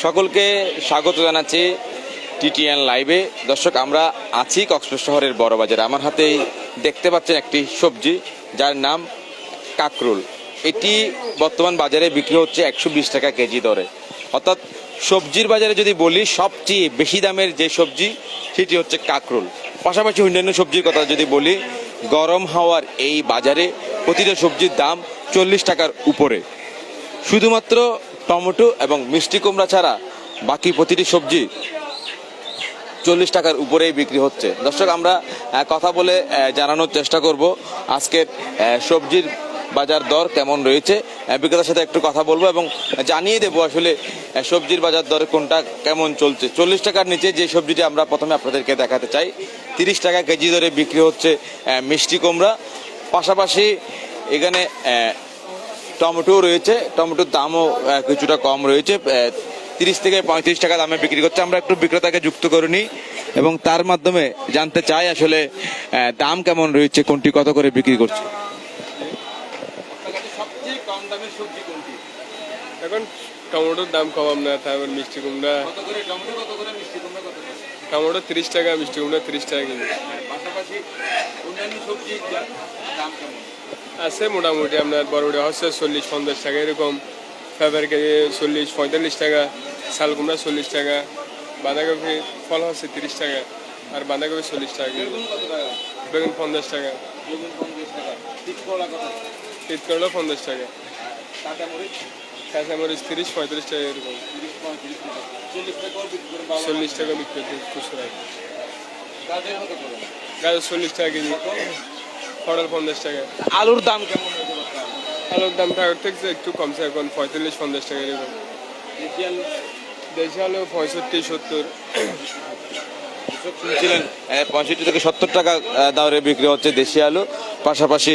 সকলকে স্বাগত জানাচ্ছি টিটিএন লাইভে। দর্শক, আমরা আছি কক্সবাজার শহরের বড় বাজারে। আমার হাতেই দেখতে পাচ্ছেন একটি সবজি, যার নাম কাকরোল। এটি বর্তমান বাজারে বিক্রি হচ্ছে 120 টাকা কেজি দরে। অর্থাৎ সবজির বাজারে যদি বলি সবচেয়ে বেশি দামের যে সবজি সেটি হচ্ছে কাকরোল। পাশাপাশি অন্যান্য সবজির কথা যদি বলি, গরম হাওয়ার এই বাজারে প্রতিটা সবজির দাম 40 টাকার উপরে। শুধুমাত্র টমেটো এবং মিষ্টি কুমড়া ছাড়া বাকি প্রতিটি সবজি 40 টাকার উপরেই বিক্রি হচ্ছে। দর্শক, আমরা কথা বলে জানানোর চেষ্টা করব আজকের সবজির বাজার দর কেমন রয়েছে। বিক্রেতার সাথে একটু কথা বলবো এবং জানিয়ে দেবো আসলে সবজির বাজার দর কোনটা কেমন চলছে। 40 টাকার নিচে যে সবজিটি আমরা প্রথমে আপনাদেরকে দেখাতে চাই, 30 টাকা কেজি দরে বিক্রি হচ্ছে মিষ্টি কুমড়া। পাশাপাশি এখানে টমেটো রয়েছে, টমেটোর দামও কিছুটা কম রয়েছে, 30 থেকে 35 টাকা দামে বিক্রি করছে। আমরা একটু বিক্রেতাকে যুক্ত করে নিই এবং তার মাধ্যমে জানতে চাই আসলে দাম কেমন রয়েছে, কোনটি কত করে বিক্রি করছে। সবচেয়ে কম দামের সবজি কোনটি? এখন টমেটোর দাম কম না, তারপর মিষ্টি কুমড়া কত করে টমেটো, কত করে মিষ্টি কুমড়া, কত করে? টমেটো 30 টাকা, মিষ্টি কুমড়া 30 টাকা কেজি। পাশাপাশি অন্যান্য সবজির দাম কেমন আছে মোটামুটি আপনার বড়বড়ি হচ্ছে 40-50 টাকা এরকম, ফেভার কেজি 40-45 টাকা, শাল কুমড়া 40 টাকা, বাঁধাকপি ফল হচ্ছে 30 টাকা, আর বাঁধাকপি 40 টাকা কেজি, বেগুন কত টাকা? বেগুন 50 টাকা, বেগুন 50 টাকা। তিতকলা কত? শীতকরলা 50 টাকা, কাঁচামরিচ কাঁচামরিচ 30-35 টাকা এরকম, 30-35 টাকা। 40 টাকাও বিক্রি করে বাবা। 40 টাকা বিক্রি করতে খুচরা। গাজর কত করে? গাজর 40 টাকা কেজি, পটল 50 টাকা। আলুর দাম কেমন হয়েছে বর্তমানে? আলুর দামটা আগের থেকে একটু কমছে, এখন 45-50 টাকা এরকম। দেশি আলু দেশি আলু 65-70। শুনছিলেন 65 থেকে 70 টাকা দরে বিক্রি হচ্ছে দেশি আলু। পাশাপাশি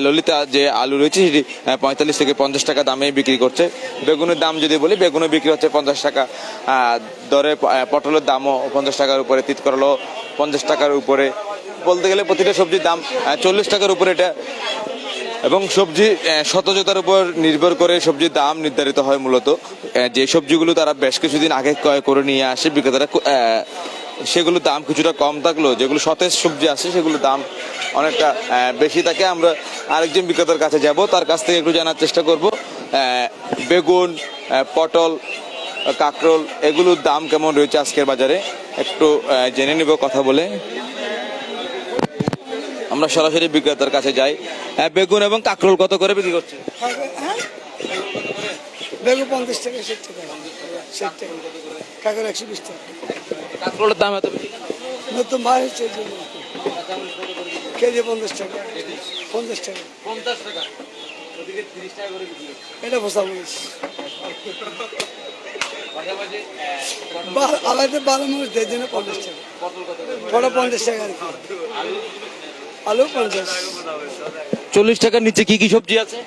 ললিতা যে আলু রয়েছে সেটি 45 থেকে 50 টাকা দামে বিক্রি করছে। বেগুনের দাম যদি বলি, বেগুনও বিক্রি হচ্ছে 50 টাকা দরে। পটলের দামও 50 টাকার উপরে, তিতকরলাও 50 টাকার উপরে। বলতে গেলে প্রতিটা সবজির দাম 40 টাকার উপরে এটা। এবং সবজি সতেজতার উপর নির্ভর করে সবজির দাম নির্ধারিত হয় মূলত। যে সবজিগুলো তারা বেশ কিছুদিন আগে ক্রয় করে নিয়ে আসে বিক্রেতারা, সেগুলোর দাম কিছুটা কম থাকলেও যেগুলো সতেজ সবজি আছে সেগুলোর দাম অনেকটা বেশি থাকে। আমরা আরেকজন বিক্রেতার কাছে যাব, তার কাছ থেকে একটু জানার চেষ্টা করব বেগুন, পটল, কাকরোল এগুলোর দাম কেমন রয়েছে আজকের বাজারে, একটু জেনে নেব কথা বলে। আমরা সরাসরি বিক্রেতার কাছে যাই। বেগুন এবং কাকরোল কত করে বিক্রি করছে? বেগুন 50 টাকা, 60 টাকা, 60 টাকা, কাঁকড়া 120 টাকা। কাকরোলের দাম এত বেশি? নতুন বার হচ্ছে এই জন্য কেজি 50 টাকা, 50 টাকা, 50 টাকা, ওদিকে 30 টাকা করে বিক্রি করছে। এটা বসা বলিস। পাশাপাশি আমাদের 12 মানুষ দেয় জন্য 50 টাকা, পটল কত করে? বড় 50 টাকা আর কি, আলু 50। 40 টাকার নিচে কি কি সবজি আছে?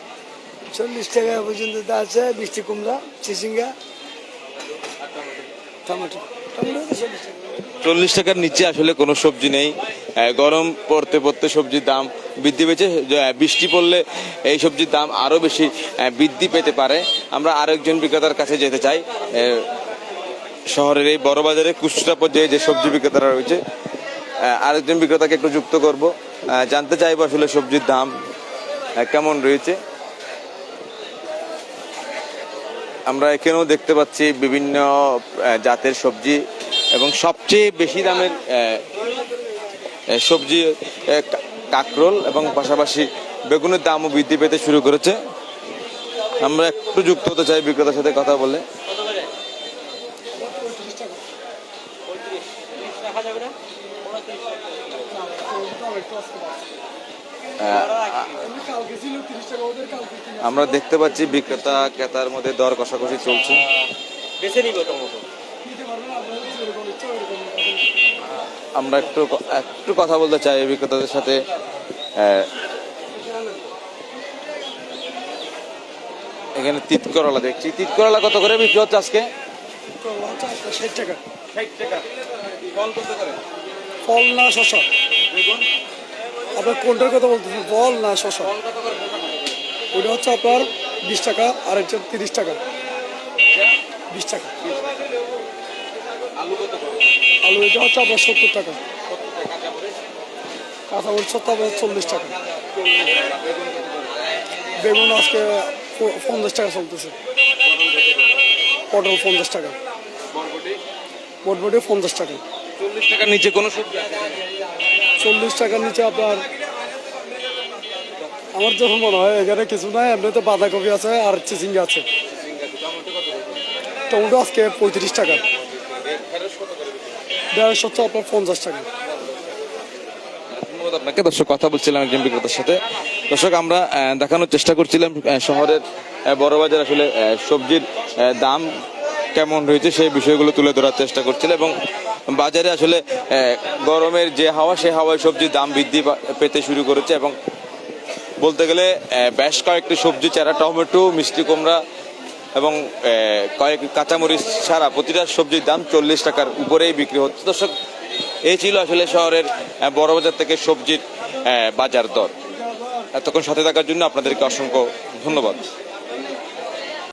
40 টাকা পর্যন্ত তা আছে মিষ্টি কুমড়া, চিচিঙ্গা, টমেটো। টমেটো তো 40 টাকা। 40 টাকার নিচে আসলে কোনো সবজি নেই। গরম পড়তে পড়তে সবজির দাম বৃদ্ধি পেয়েছে। বৃষ্টি পড়লে এই সবজির দাম আরও বেশি বৃদ্ধি পেতে পারে। আমরা আরেকজন বিক্রেতার কাছে যেতে চাই। শহরের এই বড় বাজারে খুচরা পর্যায়ে যে সবজি বিক্রেতারা রয়েছে, আরেকজন বিক্রেতাকে একটু যুক্ত করব, জানতে চাইবো আসলে সবজির দাম কেমন রয়েছে। আমরা এখানেও দেখতে পাচ্ছি বিভিন্ন জাতের সবজি এবং সবচেয়ে বেশি দামের সবজি কাকরোল এবং পাশাপাশি বেগুনের দামও বৃদ্ধি পেতে শুরু করেছে। আমরা একটু যুক্ত হতে চাই বিক্রেতার সাথে কথা বলে। আমরা দেখতে পাচ্ছি বিক্রেতা ক্রেতার মধ্যে দর কষাকষি চলছে। আমরা একটু কথা বলতে চাই বিক্রেতাদের সাথে। এখানে তিতকরলা দেখছি, তিতকরলা কত করে বিক্রি হচ্ছে আজকে? 60 টাকা। 60 টাকা। ফল কত করে? ফল না শশা? আপনার কোনটার কথা বলতেছেন, ফল না শশা? ওইটা হচ্ছে আপনার 20 টাকা, আর একটা 30 টাকা। 20 টাকা। আলু কত করে? আলু এটা হচ্ছে আপনার 70 টাকা। কাঁচামরিচ হচ্ছে আপনার 40 টাকা। বেগুন আজকে 50 টাকা চলতেছে। পটল 50 টাকা। বটবটি 50 টাকা। 40 টাকার নিচে কোনো সবজি আছে? 40 টাকার নিচে আপনার আমার যখন মনে হয় এখানে কিছু নাই, এমনিতে বাঁধাকপি আছে আর চিচিঙ্গা আছে। টমেটো আজকে 35 টাকা। ঢেঁড়স হচ্ছে আপনার 50 টাকা। ধন্যবাদ আপনাকে। দর্শক, কথা বলছিলাম একজন বিক্রেতার সাথে। দর্শক, আমরা দেখানোর চেষ্টা করছিলাম শহরের বড় বাজার আসলে সবজির দাম কেমন রয়েছে সেই বিষয়গুলো তুলে ধরার চেষ্টা করছিলাম, এবং বাজারে আসলে গরমের যে হাওয়া, সেই হাওয়ায় সবজির দাম বৃদ্ধি পেতে শুরু করেছে, এবং বলতে গেলে বেশ কয়েকটি সবজি চারা, টমেটো, মিষ্টি কুমড়া এবং কয়েক কাঁচামরিচ ছাড়া প্রতিটা সবজির দাম 40 টাকার উপরেই বিক্রি হচ্ছে। দর্শক, এই ছিল আসলে শহরের বড় বাজার থেকে সবজির বাজার দর। এতক্ষণ সাথে থাকার জন্য আপনাদেরকে অসংখ্য ধন্যবাদ।